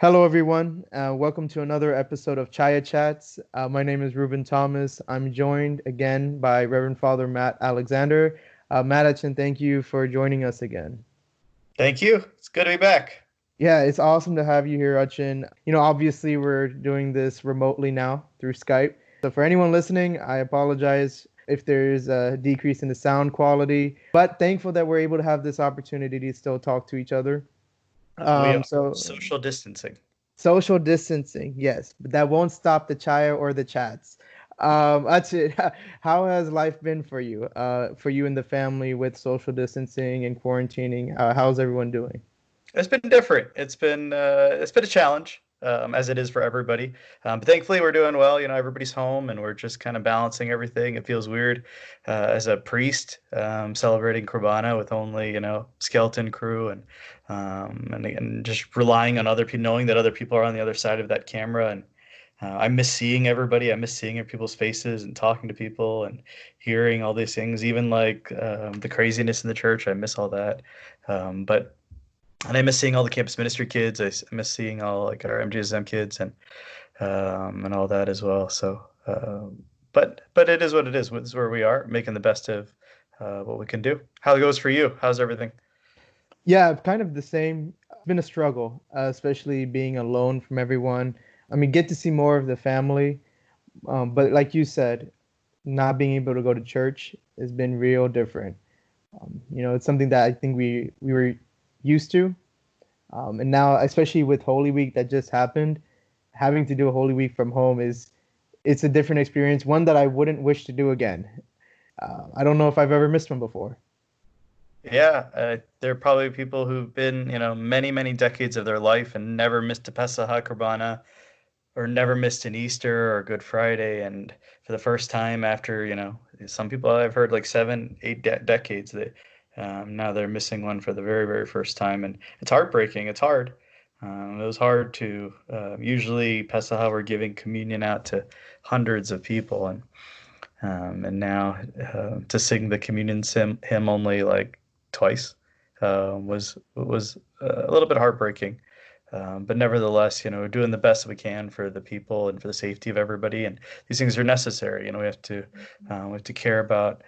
Hello, everyone. Welcome to another episode of Chaiyya Chats. My name is Ruben Thomas. I'm joined again by Reverend Father Matt Alexander. Matt Atchin, thank you for joining us again. Thank you. It's good to be back. Yeah, it's awesome to have you here, Atchin. Obviously, we're doing this remotely now through Skype. So, for anyone listening, I apologize if there's a decrease in the sound quality, but thankful that we're able to have this opportunity to still talk to each other. We Um, are so social distancing. Social distancing, yes, but that won't stop the chaya or the chats. That's it. How has life been for you and the family with social distancing and quarantining? How's everyone doing? It's been different. It's been a challenge, as it is for everybody. But thankfully, we're doing well. Everybody's home, and we're just kind of balancing everything. It feels weird as a priest celebrating Kurbana with only skeleton crew and just relying on other people, knowing that other people are on the other side of that camera. And I miss seeing everybody. I miss seeing people's faces and talking to people and hearing all these things. Even like the craziness in the church, I miss all that. But and I miss seeing all the campus ministry kids. I miss seeing all like our MGOCSM kids and all that as well. So, but it is what it is. This is where we are, making the best of what we can do. How it goes for you? How's everything? Yeah, kind of the same. It's been a struggle, especially being alone from everyone. I mean, get to see more of the family, but like you said, not being able to go to church has been real different. It's something that I think we were used to. And now, especially with Holy Week that just happened, having to do a Holy Week from home it's a different experience, one that I wouldn't wish to do again. I don't know if I've ever missed one before. Yeah, there are probably people who've been, many, many decades of their life and never missed a Pesach Kurbana or never missed an Easter or Good Friday. And for the first time after, some people I've heard like 7, 8 decades that now they're missing one for the very, very first time. And it's heartbreaking. It's hard. It was hard to, usually Pesach, we're giving communion out to hundreds of people. And now to sing the communion hymn only like twice was a little bit heartbreaking. But nevertheless, we're doing the best that we can for the people and for the safety of everybody. And these things are necessary. We have to care about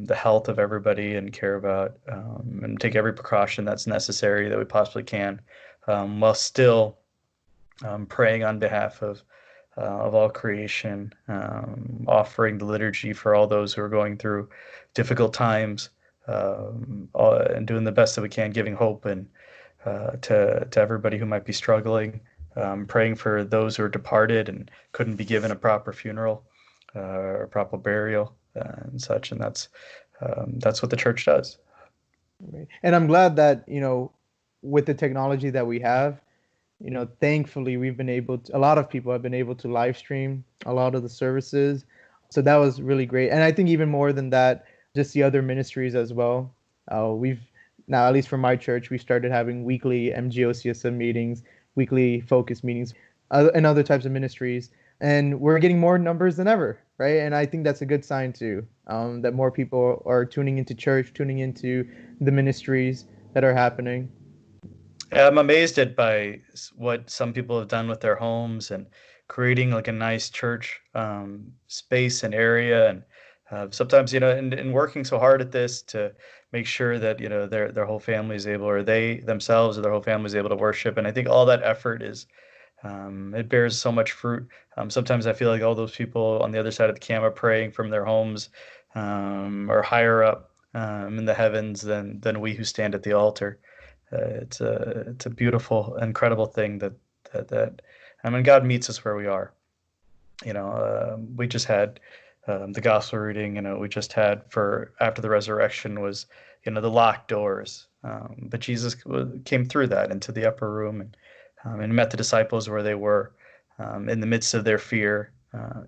the health of everybody and care about and take every precaution that's necessary that we possibly can, while still praying on behalf of all creation, offering the liturgy for all those who are going through difficult times, and doing the best that we can, giving hope and to everybody who might be struggling, praying for those who are departed and couldn't be given a proper funeral or proper burial and such. And that's what the church does. Right. And I'm glad that, with the technology that we have, thankfully we've been able to, a lot of people have been able to live stream a lot of the services. So that was really great. And I think even more than that, just the other ministries as well. We've now, at least for my church, we started having weekly MGOCSM meetings, weekly focus meetings, and other types of ministries. And we're getting more numbers than ever, right? And I think that's a good sign too, that more people are tuning into church, tuning into the ministries that are happening. I'm amazed at by what some people have done with their homes and creating like a nice church space and area. And sometimes, and working so hard at this to make sure that, their whole family is able, or they themselves or their whole family is able to worship. And I think all that effort is, it bears so much fruit. Sometimes I feel like all those people on the other side of the camera praying from their homes are higher up in the heavens than we who stand at the altar. It's a beautiful, incredible thing that I mean, God meets us where we are. We just had the gospel reading. We just had for after the resurrection was the locked doors. But Jesus came through that into the upper room and met the disciples where they were in the midst of their fear.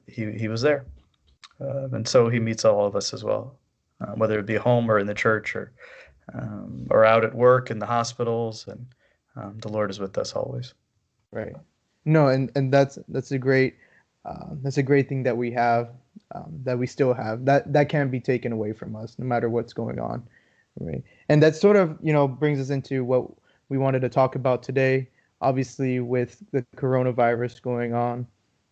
He was there, and so he meets all of us as well, whether it be home or in the church or out at work in the hospitals, and the Lord is with us always. Right. No, and that's a great thing that we have, that we still have, that can't be taken away from us no matter what's going on. Right. And that sort of, brings us into what we wanted to talk about today. obviously with the coronavirus going on,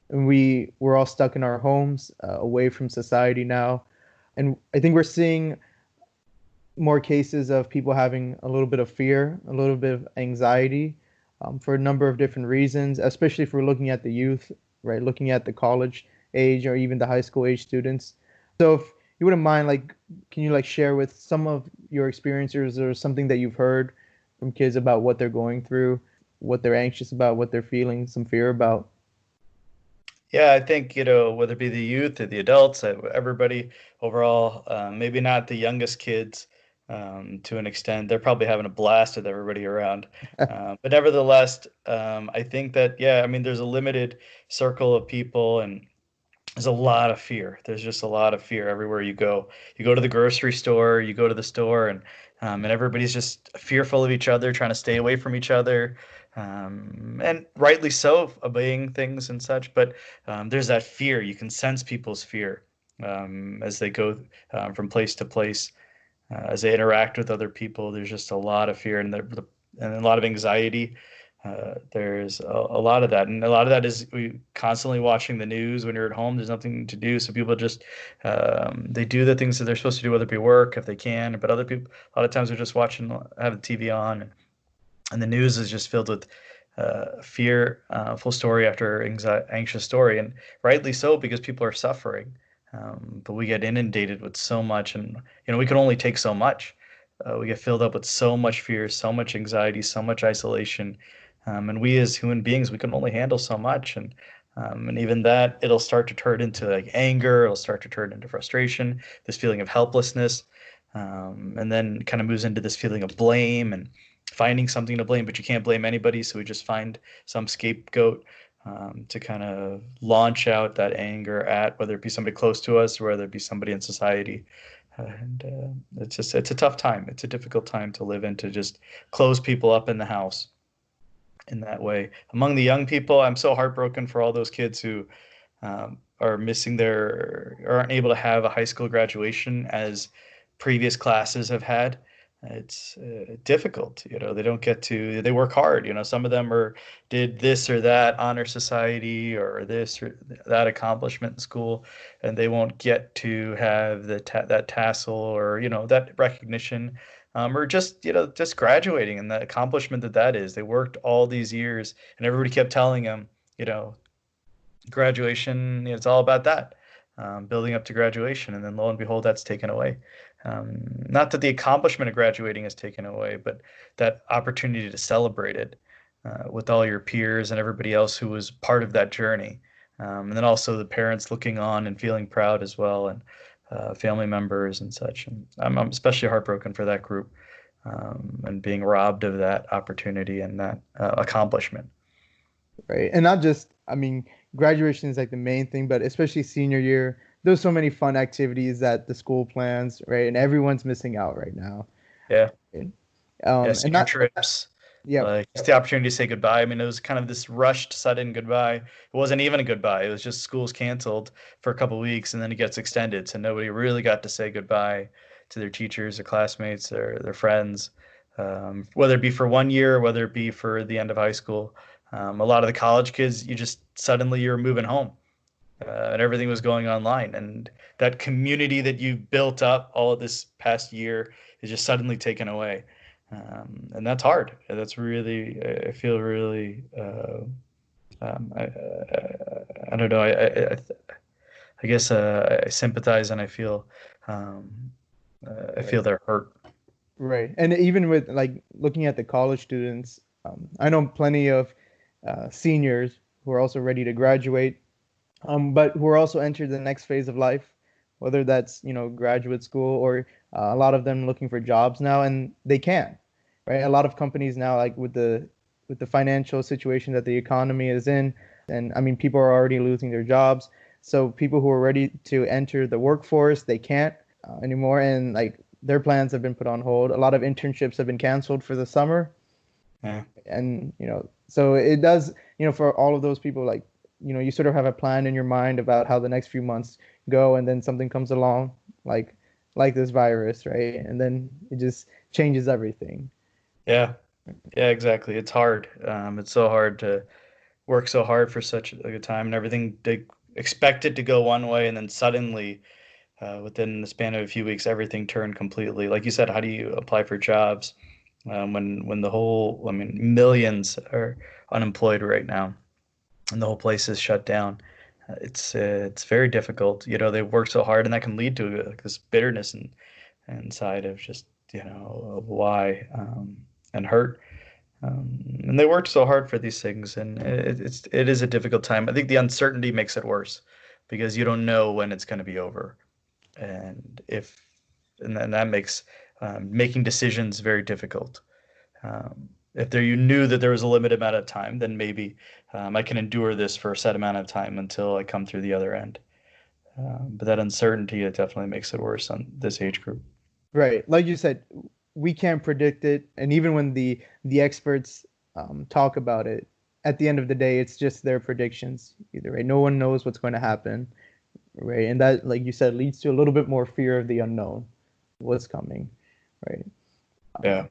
and we're all stuck in our homes, away from society now, and I think we're seeing more cases of people having a little bit of fear, a little bit of anxiety, for a number of different reasons, especially if we're looking at the youth, right? Looking at the college age or even the high school age students. So if you wouldn't mind, like, can you like share with some of your experiences or something that you've heard from kids about what they're going through, what they're anxious about, what they're feeling some fear about? Yeah, I think, whether it be the youth or the adults, everybody overall, maybe not the youngest kids, to an extent, they're probably having a blast with everybody around. But nevertheless, I think that, yeah, I mean, there's a limited circle of people, and there's a lot of fear. There's just a lot of fear everywhere you go. You go to the grocery store, you go to the store, and everybody's just fearful of each other, trying to stay away from each other, and rightly so, obeying things and such. But there's that fear. You can sense people's fear as they go from place to place, as they interact with other people. There's just a lot of fear and a lot of anxiety. There's a lot of that, and a lot of that is we constantly watching the news when you're at home. There's nothing to do, so people just they do the things that they're supposed to do, whether it be work if they can. But other people, a lot of times, they're just watching, have the TV on, and the news is just filled with fear, full story after anxious story, and rightly so because people are suffering. But we get inundated with so much, and we can only take so much. We get filled up with so much fear, so much anxiety, so much isolation, and we as human beings, we can only handle so much, and even that, it'll start to turn into like anger, it'll start to turn into frustration, this feeling of helplessness, and then kind of moves into this feeling of blame and finding something to blame, but you can't blame anybody, so we just find some scapegoat to kind of launch out that anger at, whether it be somebody close to us or whether it be somebody in society. And it's a tough time. It's a difficult time to live in, to just close people up in the house in that way. Among the young people, I'm so heartbroken for all those kids who are missing their, or aren't able to have a high school graduation as previous classes have had. It's difficult, they don't get to, they work hard, some of them did this or that honor society or this or that accomplishment in school, and they won't get to have that tassel or, that recognition, or just graduating and the accomplishment that is. They worked all these years, and everybody kept telling them, graduation, it's all about that, building up to graduation, and then lo and behold, that's taken away. Not that the accomplishment of graduating is taken away, but that opportunity to celebrate it with all your peers and everybody else who was part of that journey. And then also the parents looking on and feeling proud as well, and family members and such. And I'm especially heartbroken for that group, and being robbed of that opportunity and that accomplishment. Right. And not just, I mean, graduation is like the main thing, but especially senior year, there's so many fun activities that the school plans, right? And everyone's missing out right now. Yeah. Right? Yeah, And senior not, trips, yeah, like just the opportunity to say goodbye. I mean, it was kind of this rushed, sudden goodbye. It wasn't even a goodbye. It was just school's canceled for a couple of weeks, and then it gets extended, so nobody really got to say goodbye to their teachers or classmates or their friends, whether it be for 1 year, whether it be for the end of high school. A lot of the college kids, you just suddenly you're moving home, and everything was going online, and that community that you built up all of this past year is just suddenly taken away, and that's hard. That's really, I feel really, I don't know. I guess I sympathize, and I right, feel their hurt. right. And even with like looking at the college students, I know plenty of seniors who are also ready to graduate, but who are also entered the next phase of life, whether that's, graduate school or a lot of them looking for jobs now, and they can't, right? A lot of companies now, like with the financial situation that the economy is in, and I mean, people are already losing their jobs. So people who are ready to enter the workforce, they can't anymore, and like their plans have been put on hold. A lot of internships have been canceled for the summer, Yeah. and so it does, for all of those people, like, you sort of have a plan in your mind about how the next few months go, and then something comes along, like this virus, right? And then it just changes everything. Yeah. Yeah, exactly. It's hard. It's so hard to work so hard for such a good time and everything. They expect it to go one way, and then suddenly, within the span of a few weeks, everything turned completely. Like you said, how do you apply for jobs when the whole, I mean, millions are unemployed right now, and the whole place is shut down? It's very difficult. You know, they've worked so hard, and that can lead to like this bitterness and inside of just of why and hurt. And they worked so hard for these things, and it is a difficult time. I think the uncertainty makes it worse because you don't know when it's going to be over, and if and then that makes making decisions very difficult. If there you knew that there was a limited amount of time, then maybe I can endure this for a set amount of time until I come through the other end. But that uncertainty, it definitely makes it worse on this age group. Right. Like you said, we can't predict it. And even when the experts talk about it, at the end of the day, it's just their predictions either, right? No one knows what's going to happen, right? And that, like you said, leads to a little bit more fear of the unknown, what's coming, right? Yeah.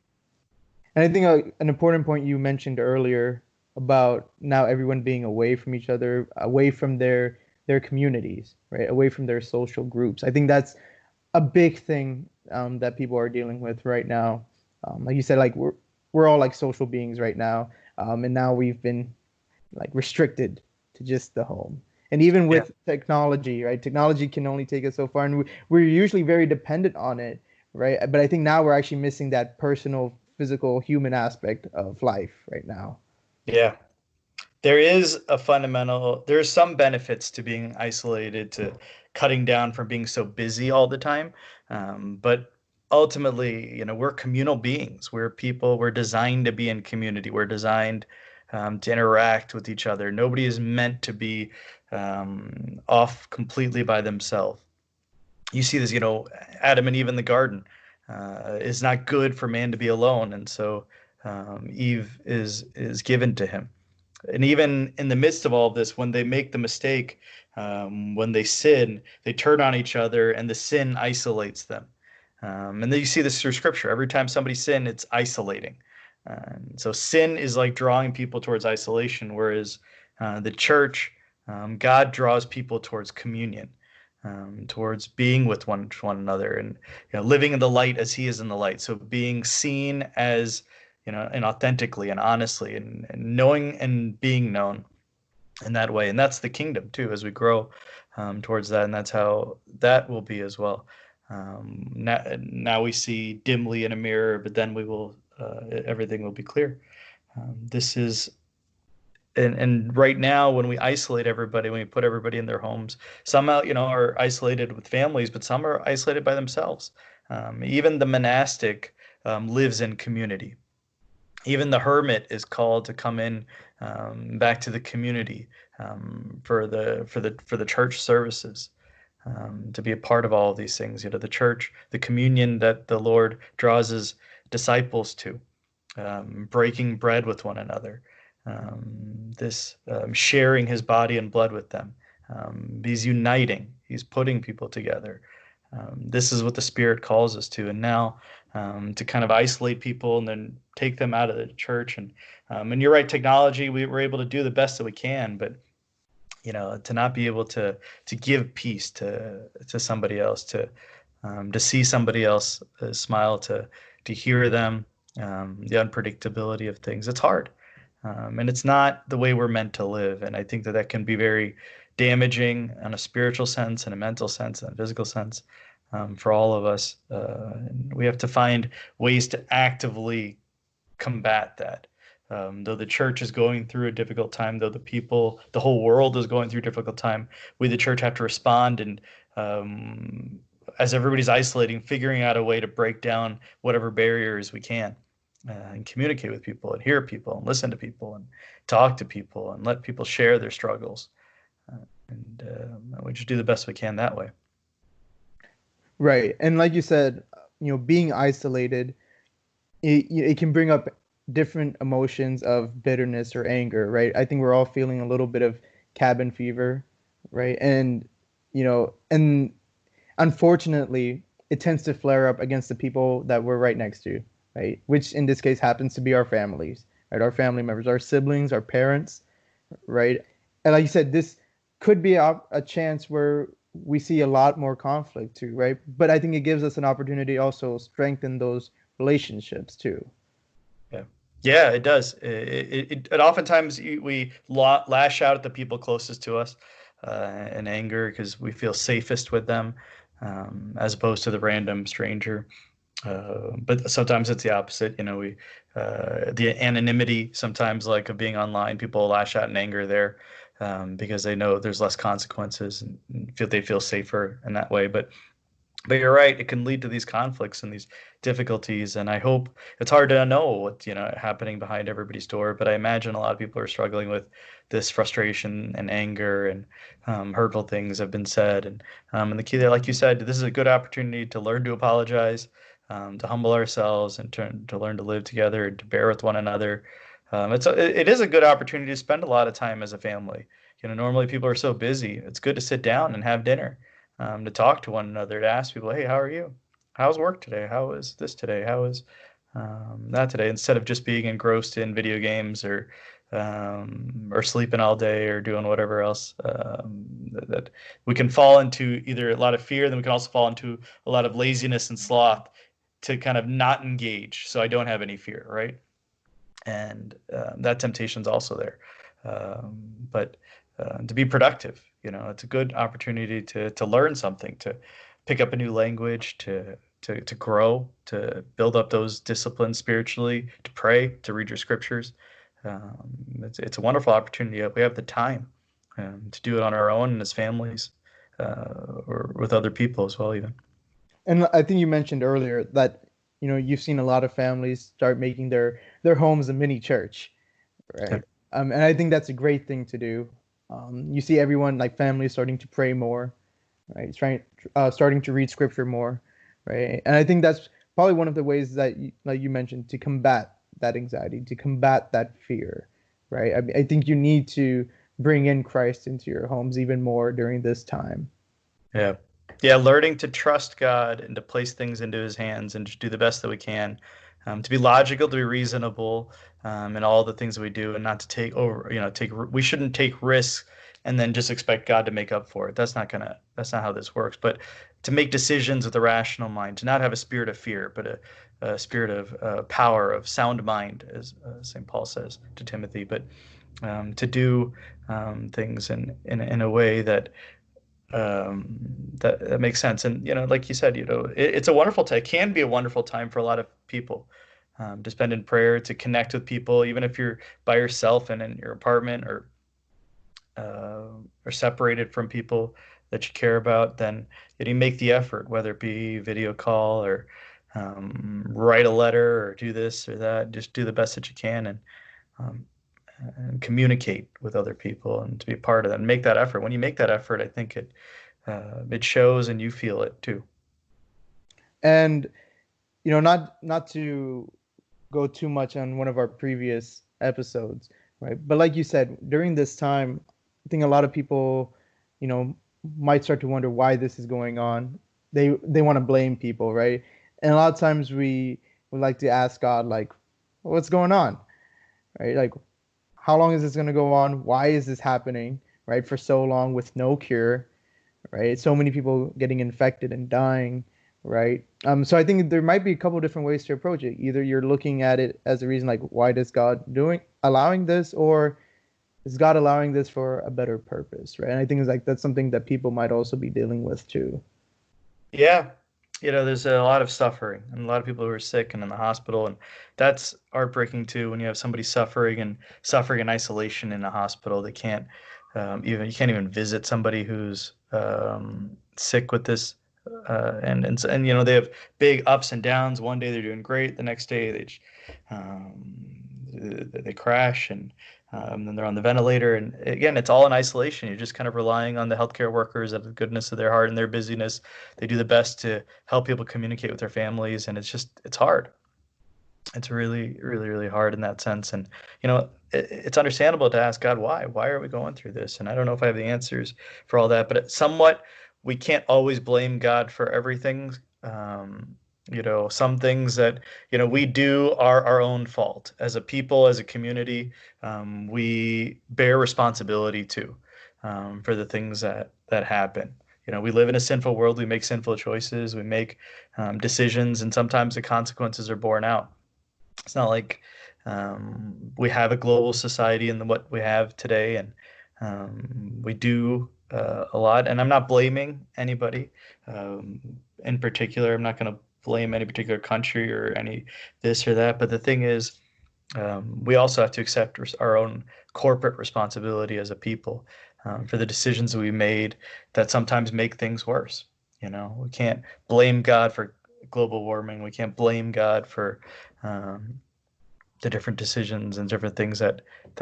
And I think an important point you mentioned earlier about now everyone being away from each other, away from their communities, right? Away from their social groups. I think that's a big thing that people are dealing with right now. Like you said, like we're all like social beings right now, and now we've been like restricted to just the home. And even Yeah. with technology, right? Technology can only take us so far, and we're usually very dependent on it, right? But I think now we're actually missing that personal, physical, human aspect of life right now. Yeah. There's some benefits to being isolated, to cutting down from being so busy all the time. But ultimately, we're communal beings. We're people. We're designed to be in community. We're designed to interact with each other. Nobody is meant to be off completely by themselves. You see this, Adam and Eve in the garden. It's not good for man to be alone, and so Eve is given to him. And even in the midst of all of this, when they make the mistake, when they sin, they turn on each other, and the sin isolates them. And then you see this through Scripture. Every time somebody sin, it's isolating. So sin is like drawing people towards isolation, whereas the church, God draws people towards communion, towards being with one another, and living in the light as He is in the light. So being seen as and authentically and honestly, and knowing and being known in that way. And that's the kingdom too, as we grow towards that. And that's how that will be as well. Now we see dimly in a mirror, but then we will, everything will be clear. This is, and right now, when we isolate everybody, when we put everybody in their homes, some out, are isolated with families, but some are isolated by themselves. Even the monastic lives in community. Even the hermit is called to come in back to the community for the church services, to be a part of all of these things. The church, the communion that the Lord draws His disciples to, breaking bread with one another, this sharing His body and blood with them. He's uniting. He's putting people together. This is what the Spirit calls us to. And now to kind of isolate people and then take them out of the church. And you're right, technology, we're able to do the best that we can, but to not be able to give peace to somebody else, to see somebody else smile, to hear them, the unpredictability of things, it's hard. And it's not the way we're meant to live. And I think that can be very damaging in a spiritual sense, in a mental sense, in a physical sense, for all of us. And we have to find ways to actively combat that. Though the church is going through a difficult time, though the whole world is going through a difficult time, we, the church, have to respond. And as everybody's isolating, figuring out a way to break down whatever barriers we can, and communicate with people and hear people and listen to people and talk to people and let people share their struggles. And we just do the best we can that way. Right. And like you said, being isolated, it can bring up different emotions of bitterness or anger, right? I think we're all feeling a little bit of cabin fever, right? And unfortunately, it tends to flare up against the people that we're right next to, right? Which in this case happens to be our families, right? Our family members, our siblings, our parents, right? And like you said, this could be a chance where we see a lot more conflict too, right? But I think it gives us an opportunity to also strengthen those relationships too. Yeah. Yeah, it does. And oftentimes we lash out at the people closest to us in anger because we feel safest with them, as opposed to the random stranger. But sometimes it's the opposite. We the anonymity sometimes, like, of being online, people lash out in anger there, because they know there's less consequences and they feel safer in that way. But you're right, it can lead to these conflicts and these difficulties. And I hope it's hard to know what's happening behind everybody's door. But I imagine a lot of people are struggling with this frustration and anger, and hurtful things have been said. And the key there, like you said, this is a good opportunity to learn to apologize, to humble ourselves, and to learn to live together and to bear with one another. It is a good opportunity to spend a lot of time as a family. Normally people are so busy. It's good to sit down and have dinner, to talk to one another, to ask people, hey, how are you? How's work today? How is this today? How is that today? Instead of just being engrossed in video games, or sleeping all day, or doing whatever else, that we can fall into either a lot of fear, then we can also fall into a lot of laziness and sloth to kind of not engage. So I don't have any fear, right? And that temptation's also there. But to be productive, it's a good opportunity to learn something, to pick up a new language, to grow, to build up those disciplines spiritually, to pray, to read your scriptures. It's a wonderful opportunity. We have the time to do it on our own and as families, or with other people as well, even. And I think you mentioned earlier that you've seen a lot of families start making their homes a mini church, Yeah. right? And I think that's a great thing to do. You see everyone, like families, starting to pray more, right? Starting to read scripture more, right? And I think that's probably one of the ways that, like you mentioned, to combat that anxiety, to combat that fear, right? I think you need to bring in Christ into your homes even more during this time. Yeah. Yeah, learning to trust God and to place things into his hands and just do the best that we can. To be logical, to be reasonable, in all the things that we do, and not to we shouldn't take risks and then just expect God to make up for it. That's not how this works. But to make decisions with a rational mind, to not have a spirit of fear, but a spirit of power, of sound mind, as St. Paul says to Timothy. But to do things in a way that that makes sense. And like you said, it's a wonderful time. It can be a wonderful time for a lot of people, to spend in prayer, to connect with people, even if you're by yourself and in your apartment, or separated from people that you care about. Then you make the effort, whether it be video call, or write a letter, or do this or that. Just do the best that you can, um, and communicate with other people, and to be part of that and make that effort. When you make that effort, I think it shows, and you feel it too. And not to go too much on one of our previous episodes, right? But like you said, during this time, I think a lot of people, might start to wonder why this is going on. They want to blame people, right? And a lot of times we would like to ask God, like, what's going on, right? Like, how long is this going to go on? Why is this happening, right? For so long with no cure, right? So many people getting infected and dying, right? So I think there might be a couple different ways to approach it. Either you're looking at it as a reason, like, why does God allowing this, or is God allowing this for a better purpose, right? And I think it's like that's something that people might also be dealing with too. Yeah. There's a lot of suffering and a lot of people who are sick and in the hospital, and that's heartbreaking too, when you have somebody suffering in isolation in a hospital. They can't you can't even visit somebody who's sick with this, and they have big ups and downs. One day they're doing great, the next day they crash, and then they're on the ventilator. And again, it's all in isolation. You're just kind of relying on the healthcare workers, out of the goodness of their heart and their busyness. They do the best to help people communicate with their families, and it's hard. It's really, really, really hard in that sense. And it's understandable to ask God, why are we going through this? And I don't know if I have the answers for all that, but somewhat we can't always blame God for everything. Some things that, we do are our own fault. As a people, as a community, we bear responsibility too, for the things that happen. We live in a sinful world. We make sinful choices. We make decisions, and sometimes the consequences are borne out. It's not like we have a global society in what we have today, and we do a lot. And I'm not blaming anybody um, in particular. I'm not going to blame any particular country or any this or that. But the thing is, we also have to accept our own corporate responsibility as a people for the decisions that we made that sometimes make things worse. We can't blame God for global warming. We can't blame God for um, the different decisions and different things that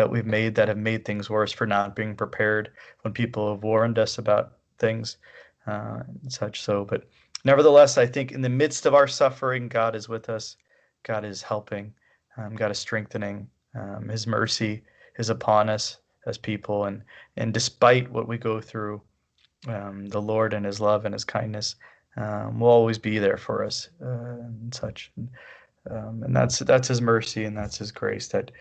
we've made that have made things worse, for not being prepared when people have warned us about things and such. So, but nevertheless, I think in the midst of our suffering, God is with us. God is helping. God is strengthening. His mercy is upon us as people, and despite what we go through, the Lord and His love and His kindness will always be there for us and such. And that's His mercy and that's His grace, that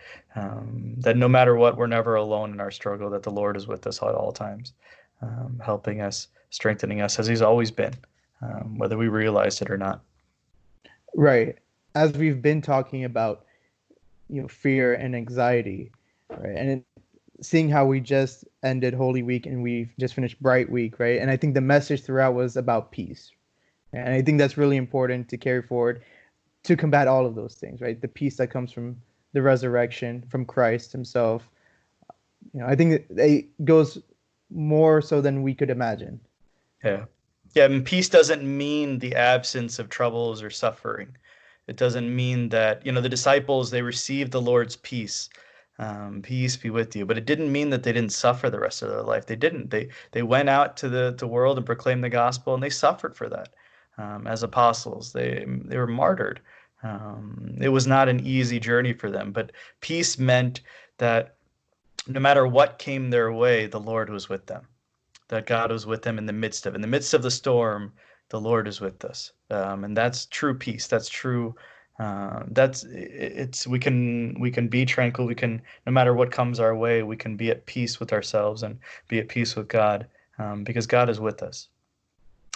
no matter what, we're never alone in our struggle. That the Lord is with us at all times, helping us, strengthening us, as He's always been, whether we realize it or not. Right. As we've been talking about, fear and anxiety, right? And seeing how we just ended Holy Week and we've just finished Bright Week, right? And I think the message throughout was about peace. And I think that's really important to carry forward to combat all of those things, right? The peace that comes from the resurrection, from Christ Himself. I think it goes more so than we could imagine. Yeah. Yeah, and peace doesn't mean the absence of troubles or suffering. It doesn't mean that, the disciples, they received the Lord's peace. Peace be with you. But it didn't mean that they didn't suffer the rest of their life. They didn't. They went out to the world and proclaimed the gospel, and they suffered for that. As apostles, they were martyred. It was not an easy journey for them, but peace meant that no matter what came their way, the Lord was with them, that God was with them in the midst of the storm. The Lord is with us, and that's true peace. That's true. That's it's we can be tranquil. We can, no matter what comes our way, we can be at peace with ourselves and be at peace with God, because God is with us.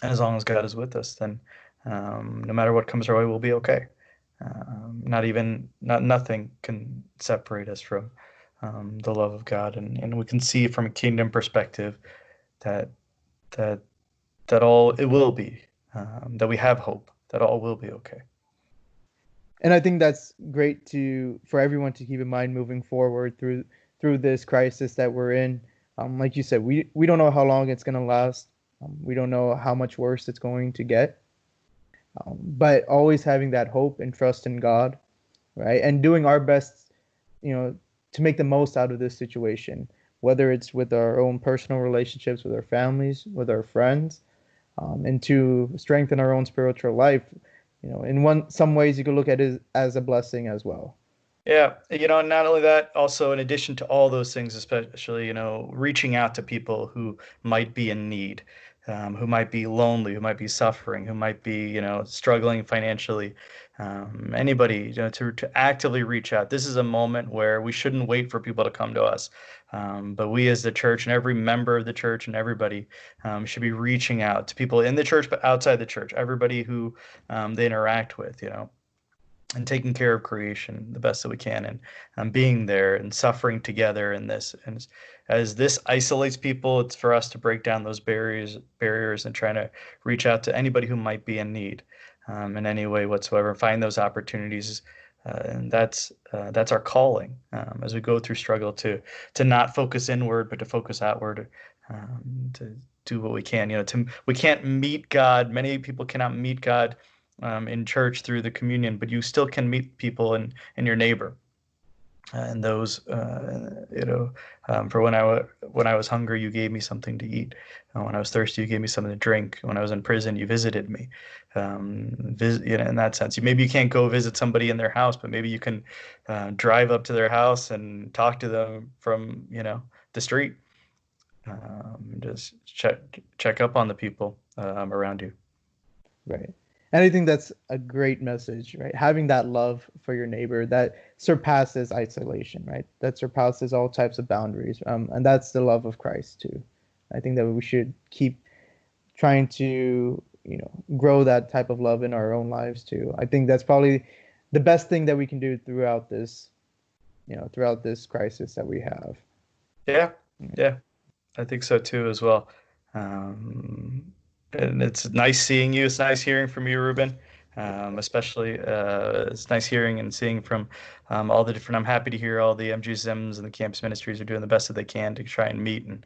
And as long as God is with us, then no matter what comes our way, we'll be okay. Nothing can separate us from the love of God, and we can see from a kingdom perspective that that that all it will be, that we have hope, that all will be okay. And I think that's great for everyone to keep in mind moving forward through this crisis that we're in. Like you said, we don't know how long it's going to last. We don't know how much worse it's going to get. But always having that hope and trust in God, right? And doing our best, to make the most out of this situation, whether it's with our own personal relationships, with our families, with our friends, and to strengthen our own spiritual life. In some ways you could look at it as a blessing as well. Yeah, not only that, also in addition to all those things, especially, reaching out to people who might be in need, who might be lonely, who might be suffering, who might be, struggling financially. Anybody, to actively reach out. This is a moment where we shouldn't wait for people to come to us, but we as the church and every member of the church and everybody should be reaching out to people in the church, but outside the church, everybody who they interact with, and taking care of creation the best that we can, and being there and suffering together in this. And as this isolates people, it's for us to break down those barriers and trying to reach out to anybody who might be in need in any way whatsoever, find those opportunities. And that's our calling as we go through struggle, to not focus inward, but to focus outward, to do what we can. We can't meet God. Many people cannot meet God in church through the communion, but you still can meet people in your neighbor. And those, for when I was hungry, you gave me something to eat. When I was thirsty, you gave me something to drink. When I was in prison, you visited me. In that sense, maybe you can't go visit somebody in their house, but maybe you can drive up to their house and talk to them from the street. Just check up on the people around you. Right. And I think that's a great message, right? Having that love for your neighbor that surpasses isolation, right? That surpasses all types of boundaries. And that's the love of Christ too. I think that we should keep trying to, grow that type of love in our own lives too. I think that's probably the best thing that we can do throughout this crisis that we have. Yeah, yeah, I think so too as well. Um, and it's nice seeing you. It's nice hearing from you, Ruben. Especially it's nice hearing and seeing from all the different. I'm happy to hear all the MGSMs and the campus ministries are doing the best that they can to try and meet and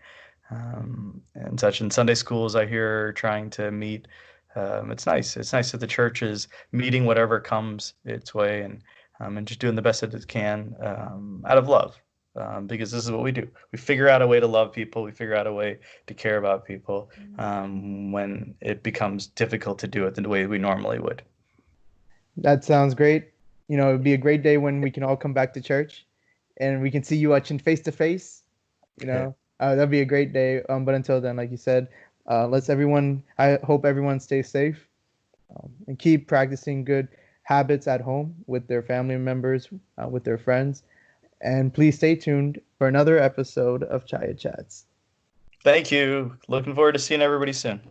such. In Sunday schools, I hear trying to meet. It's nice. It's nice that the church is meeting whatever comes its way and just doing the best that it can out of love. Because this is what we do. We figure out a way to love people. We figure out a way to care about people when it becomes difficult to do it the way we normally would. That sounds great. It'd be a great day when we can all come back to church and we can see you watching face to face. That'd be a great day. But until then, like you said, I hope everyone stays safe and keep practicing good habits at home with their family members, with their friends. And please stay tuned for another episode of Chaiyya Chats. Thank you. Looking forward to seeing everybody soon.